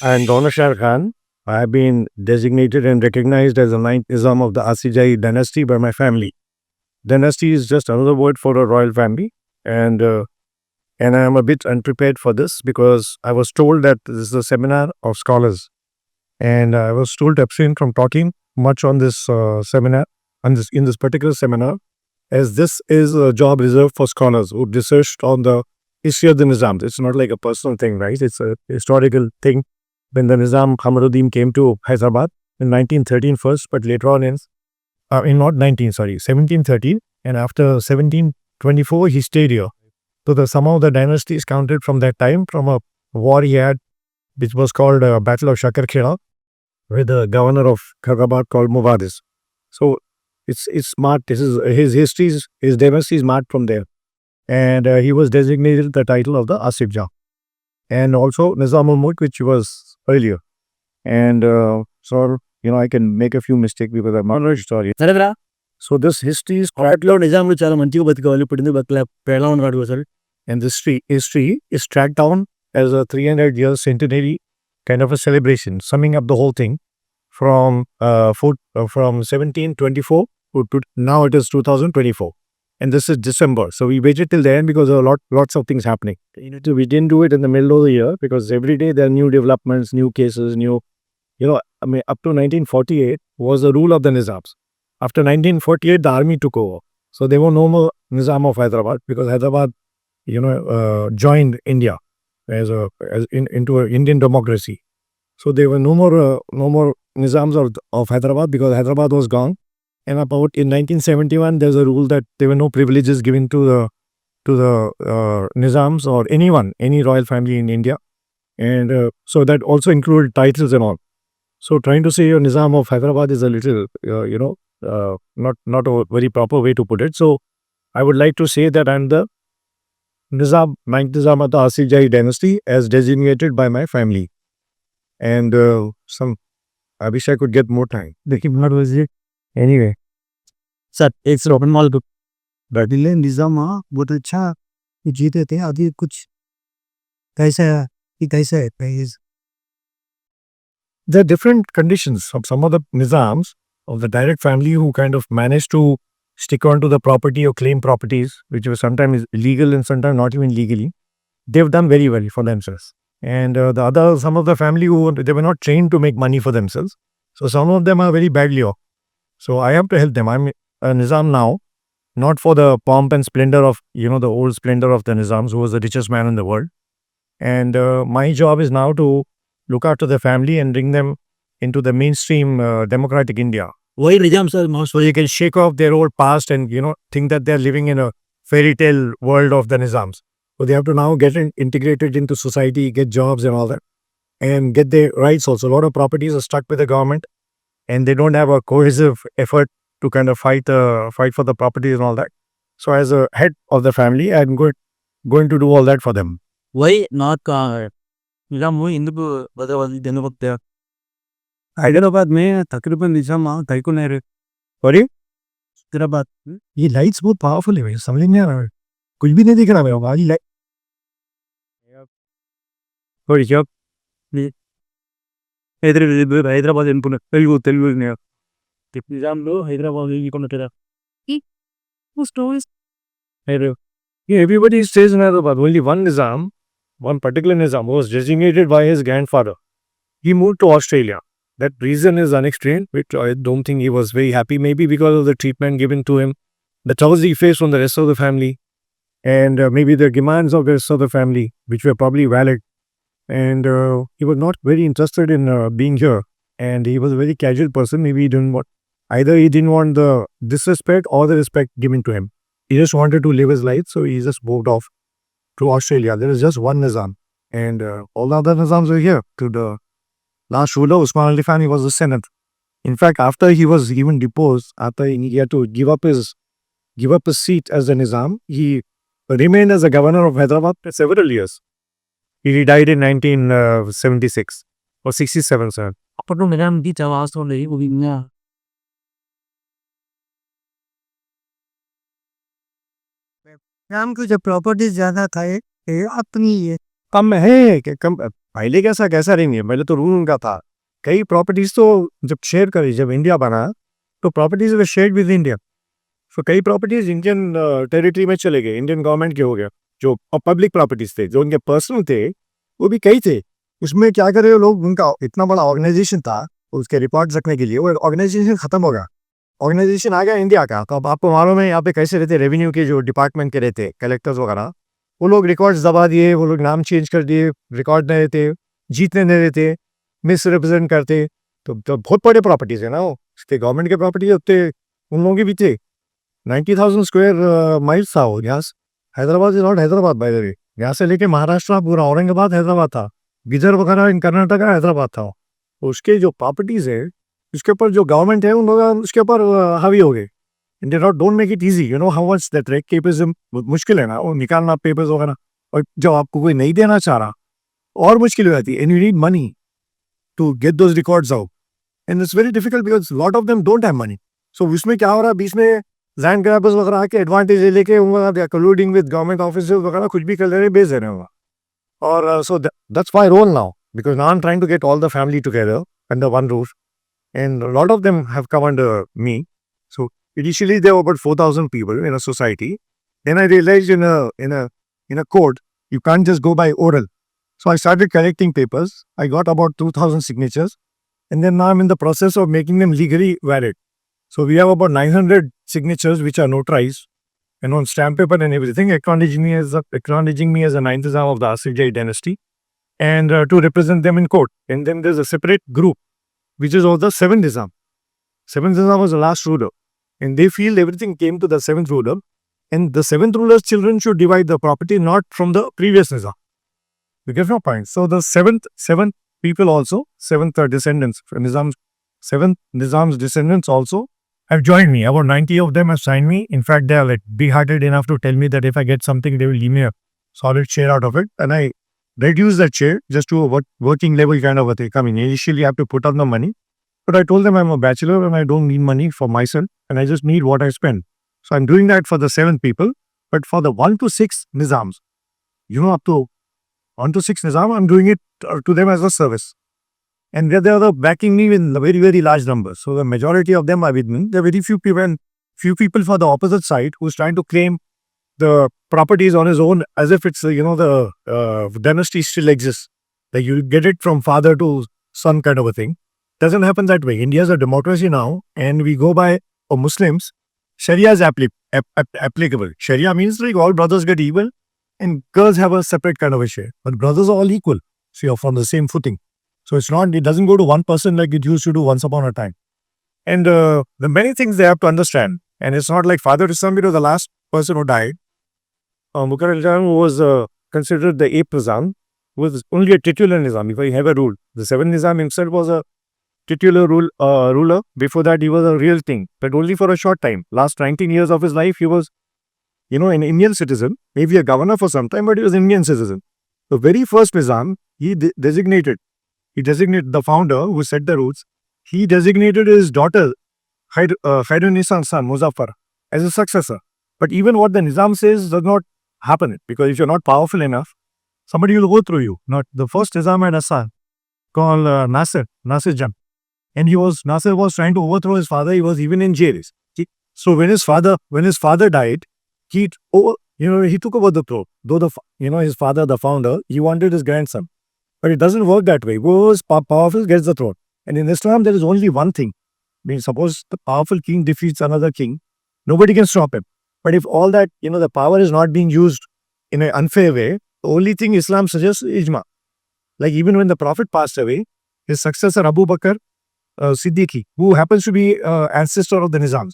And Raunaq Khan, I have been designated and recognized as the ninth Nizam of the Asijai dynasty by my family. Dynasty is just another word for a royal family, and uh, and I am a bit unprepared for this because I was told that this is a seminar of scholars, and I was told to abstain from talking much on this seminar, on this in this particular seminar, as this is a job reserved for scholars who researched on the history of the Nizams. It's not like a personal thing, right? It's a historical thing. When the Nizam Kamaruddin came to Hyderabad in 1913 first, but later on in not 19, sorry, 1713, and after 1724 he stayed here. So somehow the dynasty is counted from that time, from a war he had, which was called Battle of Shakarkhela, with the governor of Hyderabad called Mubadis. So it's marked. This is his dynasty is marked from there, and he was designated the title of the Asif Jah, and also Nizam al-Mulk, which was earlier. And so I can make a few mistakes because I'm not a historian. సరేరా So this history is quite, అప్పట్లో నిజాములు చాలా మంచిగా బతికేవాళ్ళు ఇప్పుడు ఎందుకు బతకలే ఎలా ఉన్నాడు sir and this history is tracked down as a 300 year centenary kind of a celebration, summing up the whole thing from 1724 to now it is 2024, and this is December. So we waited till the end because there are lots of things happening. So we didn't do it in the middle of the year because every day there are new developments, new cases, I mean, up to 1948 was the rule of the Nizams. After 1948, the army took over. So there were no more Nizam of Hyderabad because Hyderabad, joined India into an Indian democracy. So there were no more Nizams of Hyderabad because Hyderabad was gone. And about in 1971, there's a rule that there were no privileges given to the Nizams or any royal family in India, and so that also included titles and all. So trying to say a Nizam of Hyderabad is a little, not a very proper way to put it. So I would like to say that I'm the ninth Nizam of the Asijai dynasty as designated by my family. And I wish I could get more time. Anyway, sir ఎక్స్ open mall Delhi निज़ामा बहुत अच्छा जीते थे अभी कुछ कैसा है कि कैसा है price there are different conditions of some of the Nizams of the direct family who kind of managed to stick on to the property or claim properties, which were sometimes legal and sometimes not even legally. They've done very well for themselves. And some of the family they were not trained to make money for themselves. So some of them are very badly off. So I have to help them. I'm a Nizam now, not for the pomp and splendor of, the old splendor of the Nizams, who was the richest man in the world. And my job is now to look after the family and bring them into the mainstream democratic India, why Nizam sir most so they can shake off their old past and think that they're living in a fairy tale world of the Nizams. So they have to now get integrated into society, get jobs and all that, and get their rights also. A lot of properties are stuck with the government, and they don't have a cohesive effort to kind of fight for the properties and all that. So as a head of the family, I'm going to do all that for them. Why not Nizam ఎందుకు బతవాలి ఎందుకు బతుకుతారు हैदराबाद में तकरीबन निज़ामा कैको नहीं रहे Sorry? Hyderabad ये लाइट्स बहुत पावरफुल है भाई, समझ नहीं आ रहा है, कुछ भी नहीं दिख रहा मेरे को आज लाइट. Sorry, क्या? హైదరాబాద్ అనుకున్నా Telugu నిజాంలో Hyderabad కొన్నట్టుగా Yeah, everybody stays in Hyderabad. Only one particular Nizam was designated by his grandfather. He moved to Australia. That reason is unexplained, which I don't think he was very happy, maybe because of the treatment given to him, the troubles he faced from the rest of the family, and maybe the demands of the rest of the family, which were probably valid. And he was not very interested in being here. And he was a very casual person. Maybe he didn't want the disrespect or the respect given to him. He just wanted to live his life, so he just moved off to Australia. There is just one Nizam, and all the other Nizams were here. To the last ruler, Usman Ali Khan, he was the Senate. In fact, after he was even deposed, after he had to give up his seat as a Nizam, he remained as a governor of Hyderabad for several years. He died in 1976 or 67, sir. అప్పట్లో నిజాంకి చాలా ఆస్తి ఉండేది ముఖ్యంగా नाम को जब properties ज़्यादा था ये अपनी ये कम है कि कम पहले कैसा कैसा नहीं है, पहले तो रूल उनका था। कई प्रॉपर्टीज तो जब शेयर करी, जब इंडिया बना तो properties way share with India. तो कई प्रॉपर्टीज इंडियन टेरिटरी में चले गए, इंडियन गवर्नमेंट के हो गया। जो पब्लिक प्रॉपर्टीज थे, जो उनके पर्सनल थे, वो भी कई थे। उसमें क्या करे लोग, उनका इतना बड़ा ऑर्गेनाइजेशन था उसके रिकॉर्ड्स रखने के लिए, वो ऑर्गेनाइजेशन खत्म होगा। ऑर्गेनाइजेशन आ गया इंडिया का। तो अब आपको मालूम है यहाँ पे कैसे रहते, रेवेन्यू के जो डिपार्टमेंट के रहते कलेक्टर्स वगैरह, वो लोग रिकॉर्ड्स दबा दिए, वो लोग नाम चेंज कर दिए, रिकॉर्ड नहीं रहते, जीतने नहीं रहते, मिस रिप्रेजेंट करते। तो बहुत बड़े प्रॉपर्टीज है ना वो, उसके गवर्नमेंट के प्रॉपर्टी होते, उन लोगों के भी थे। 90,000 स्क्वायर माइल्स था वो। यहाँ Hyderabad is not Hyderabad by the way. यहाँ से लेके महाराष्ट्र पूरा औरंगाबाद हैदराबाद था, विदर्भ वगैरह इन कर्नाटका हैदराबाद था। उसके जो प्रॉपर्टीज है उसके ऊपर जो गवर्नमेंट है उन लोग उसके ऊपर हावी हो गए। They not don't make it easy, you know how much that रेकेपिज्म। मुश्किल है ना वो निकालना पेपर्स वगैरह, और जब आपको कोई नहीं देना चाह रहा और मुश्किल हो जाती है। And you need money to get those records out, and it's very difficult because lot of them don't have money. So उसमें क्या हो रहा है, बीच में लैंड ग्रैबर्स वगैरह आके एडवांटेज ले लेके कोलूडिंग विद गवर्नमेंट ऑफिसर्स वगैरह कुछ भी कर ले रहे, बेच दे रहे हैं। और so that's my role now, because now I am trying to get all the family together under one roof, and a lot of them have come under me. So initially there were about 4,000 people in a society. Then I realized in a court you can't just go by oral. So I started collecting papers. I got about 2,000 signatures, and then now I'm in the process of making them legally valid. So we have about 900 signatures which are notarized and on stamp paper and everything, acknowledging me as a ninth Nizam of the Asif Jai dynasty, and to represent them in court. And then there's a separate group which is of the seventh Nizam. Seventh Nizam was the last ruler, and they feel everything came to the seventh ruler, and the seventh ruler's children should divide the property, not from the previous Nizam. You get my point? So the seventh people also, seventh descendants, seventh Nizam's descendants also have joined me. About 90 of them have signed me. In fact, they are like big-hearted enough to tell me that if I get something, they will give me a solid share out of it, and I reduce that share just to a working level kind of a thing. I mean, initially you have to put on the money, but I told them I'm a bachelor and I don't need money for myself, and I just need what I spend. So I'm doing that for the 7 people, but for the 1 to 6 Nizams, up to 1 to 6 Nizam, I'm doing it to them as a service. And they are backing me in very, very large numbers. So the majority of them are with me. There are very few people, and few people for the opposite side who's trying to claim the properties on his own as if it's, the dynasty still exists. Like you get it from father to son kind of a thing. Doesn't happen that way. India is a democracy now, and we go by, for Muslims, Sharia is applicable. Sharia means like all brothers get equal, and girls have a separate kind of a share. But brothers are all equal. So you're from the same footing. So it doesn't go to one person like it used to do once upon a time. And the many things they have to understand. And it's not like Father Islam was the last person who died. Mukhar al-Jam was considered the 8th Nizam, was only a titular Nizam, if I have a rule. The 7th Nizam himself was a titular ruler. Before that, he was a real thing, but only for a short time. Last 19 years of his life, he was, an Indian citizen, maybe a governor for some time, but he was an Indian citizen. The very first Nizam, he designated the founder who set the rules. He designated his daughter, Khairunissa's son, Muzaffar, as a successor. But even what the Nizam says does not happen, because if you're not powerful enough, somebody will go through you. Not the first Nizam had a son called Nasir Jan, and Nasir was trying to overthrow his father. He was even in jail. So when his father died, he took over the throne. Though his father, the founder, he wanted his grandson, but it doesn't work that way. Whoever is powerful gets the throne. And in Islam, there is only one thing. I mean, suppose the powerful king defeats another king, nobody can stop him. But if all that, the power is not being used in an unfair way, the only thing Islam suggests is ijma. Like even when the Prophet passed away, his successor Abu Bakr Siddiqui, who happens to be ancestor of the Nizams,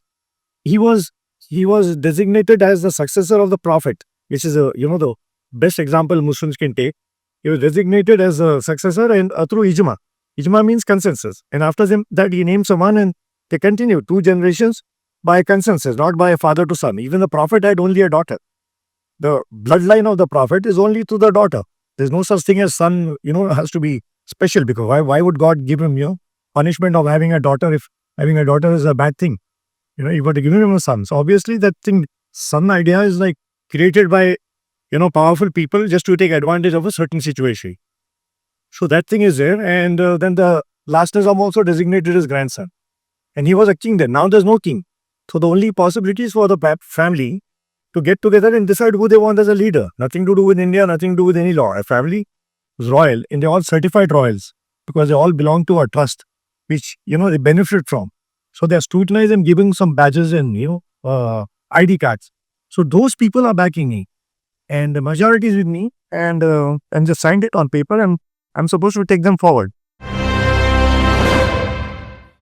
he was designated as the successor of the Prophet, which is the best example Muslims can take. He was designated as a successor and through ijma. Ijma means consensus. And after that, he named someone, and they continue 2 generations by consensus, not by a father to son. Even the Prophet had only a daughter. The bloodline of the Prophet is only to the daughter. There's no such thing as son, has to be special, because why would God give him, punishment of having a daughter if having a daughter is a bad thing? You got to give him a son. So obviously that thing, son idea is like created by, powerful people just to take advantage of a certain situation. So that thing is there. And then the last Nizam also designated his grandson. And he was a king then. Now there's no king. So the only possibility is for the family to get together and decide who they want as a leader. Nothing to do with India, nothing to do with any law. A family is royal and they're all certified royals because they all belong to a trust, which, they benefit from. So they're scrutinized and giving some badges and, ID cards. So those people are backing me. And the majority is with me and just signed it on paper and I'm supposed to take them forward.